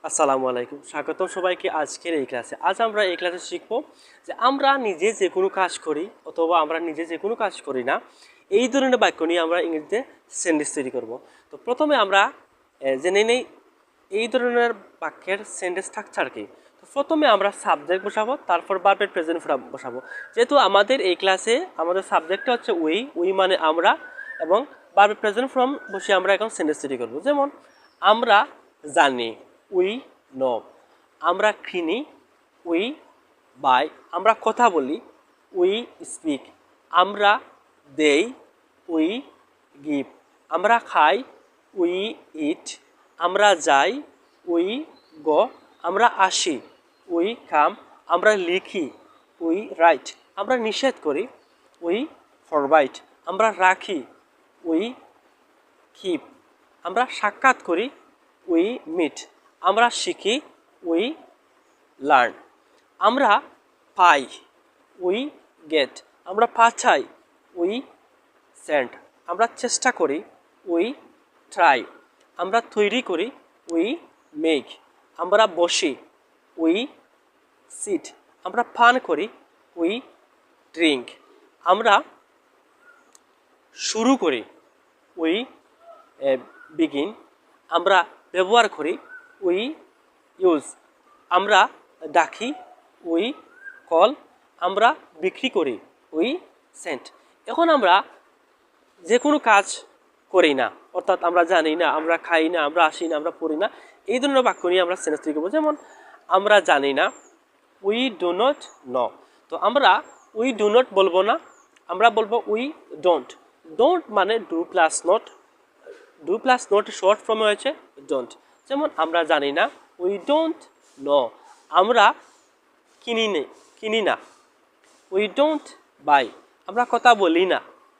আসসালামু আলাইকুম, স্বাগতম সবাইকে আজকের এই ক্লাসে। আজ আমরা এই ক্লাসে শিখব যে আমরা নিজে যে কোনো কাজ করি অথবা আমরা নিজে যে কোনো কাজ করি না, এই ধরনের বাক্য নিয়ে আমরা ইংরেজিতে সেন্টেন্স তৈরি করব। তো প্রথমে আমরা জেনে নেই এই ধরনের বাক্যের সেন্টেন্স স্ট্রাকচার কি। তো প্রথমে আমরা সাবজেক্ট বসাবো, তারপর ভার্বের প্রেজেন্ট ফর্ম বসাবো। যেহেতু আমাদের এই ক্লাসে আমাদের সাবজেক্টটা হচ্ছে উই মানে আমরা, এবং ভার্বের প্রেজেন্ট ফর্ম বসে আমরা এখন সেন্টেন্স তৈরি করব। যেমন আমরা জানি, উই নো। আমরা কিনি, উই বাই। আমরা কথা বলি, উই স্পিক। আমরা দেই, উই গিভ। আমরা খাই, উই ইট। আমরা যাই, উই গো। আমরা আসি, উই কাম। আমরা লিখি, উই রাইট। আমরা নিষেধ করি, উই ফরবাইট। আমরা রাখি, উই কিপ। আমরা সাক্ষাৎ করি, উই মিট। আমরা শিখি, উই লার্ন। আমরা পাই, উই গেট। আমরা পাঠাই, উই সেন্ড। আমরা চেষ্টা করি, উই ট্রাই। আমরা তৈরি করি, উই মেক। আমরা বসি, উই সিট। আমরা পান করি, উই ড্রিঙ্ক। আমরা শুরু করি, উই বিগিন। আমরা ব্যবহার করি, উই ইউজ। আমরা ডাকি, উই কল। আমরা বিক্রি করি, উই সেন্ট। এখন আমরা যে কোনো কাজ করি না, অর্থাৎ আমরা জানি না, আমরা খাই না, আমরা আসি না, আমরা পড়ি না, এই ধরনের বাক্য নিয়ে আমরা সেন্টেন্স তৈরি করবো। যেমন আমরা জানি না, উই ডু নট নো। তো আমরা উই ডু নট বলবো না, আমরা বলবো উই ডোন্ট। ডোন্ট মানে do plus not. Do plus not short ফর্মে হয়েছে ডোন্ট। যেমন আমরা জানি না, উই ডোন্ট নো। আমরা কিনি না, উই ডোন্ট বাই। আমরা কথা বলি না,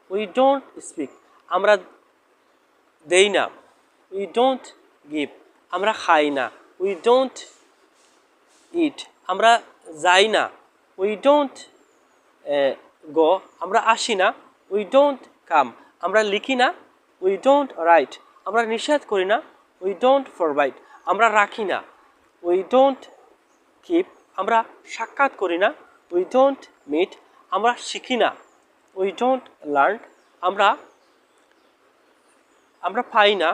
উই ডোন্ট স্পিক। আমরা দেই না, উই ডোন্ট গিভ। আমরা খাই না, উই ডোন্ট ইট। আমরা যাই না, উই ডোন্ট গো। আমরা আসি না, উই ডোন্ট কাম। আমরা লিখি না, উই ডোন্ট রাইট। আমরা নিষেধ করি না, উই ডোন্ট ফরবাইট। আমরা রাখি না, উই ডোন্ট কিপ। আমরা সাক্ষাৎ করি না, উই ডোন্ট মিট। আমরা শিখি না, উই ডোন্ট লার্ন। আমরা পাই না,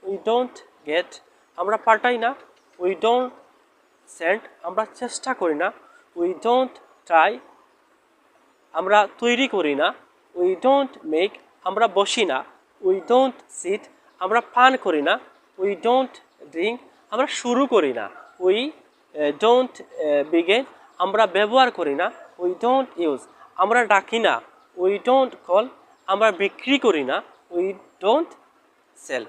উই ডোন্ট গেট। আমরা পাঠাই না, উই ডোন্ট সেন্ড। আমরা চেষ্টা করি না, উই ডোন্ট ট্রাই। আমরা তৈরি করি না, উই ডোন্ট মেক। আমরা বসি না, উই ডোন্ট সিট। আমরা পান করি না, উই ডোন্ট ড্রিঙ্ক। আমরা শুরু করি না, উই ডোন্ট বিগিন। আমরা ব্যবহার করি না, উই ডোন্ট ইউজ। আমরা ডাকি না, উই ডোন্ট কল। আমরা বিক্রি করি না, উই ডোন্ট সেল।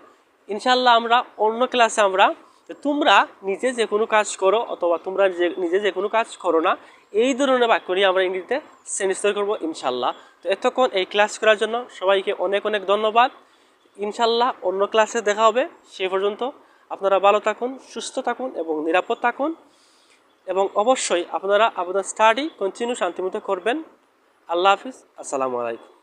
ইনশাল্লাহ আমরা অন্য ক্লাসে তোমরা নিজে যে কোনো কাজ করো অথবা তোমরা নিজে যে কোনো কাজ করো না, এই ধরনের বাক্য নিয়ে আমরা ইংরেজিতে সেন্টেন্স তৈরি করবো ইনশাল্লাহ। তো এতক্ষণ এই ক্লাস করার জন্য সবাইকে অনেক অনেক ধন্যবাদ। ইনশাল্লাহ অন্য ক্লাসে দেখা হবে। সে পর্যন্ত আপনারা ভালো থাকুন, সুস্থ থাকুন এবং নিরাপদ থাকুন, এবং অবশ্যই আপনারা আপনাদের স্টাডি কন্টিনিউ শান্তিমতো করবেন। আল্লাহ হাফিজ, আসসালামু আলাইকুম।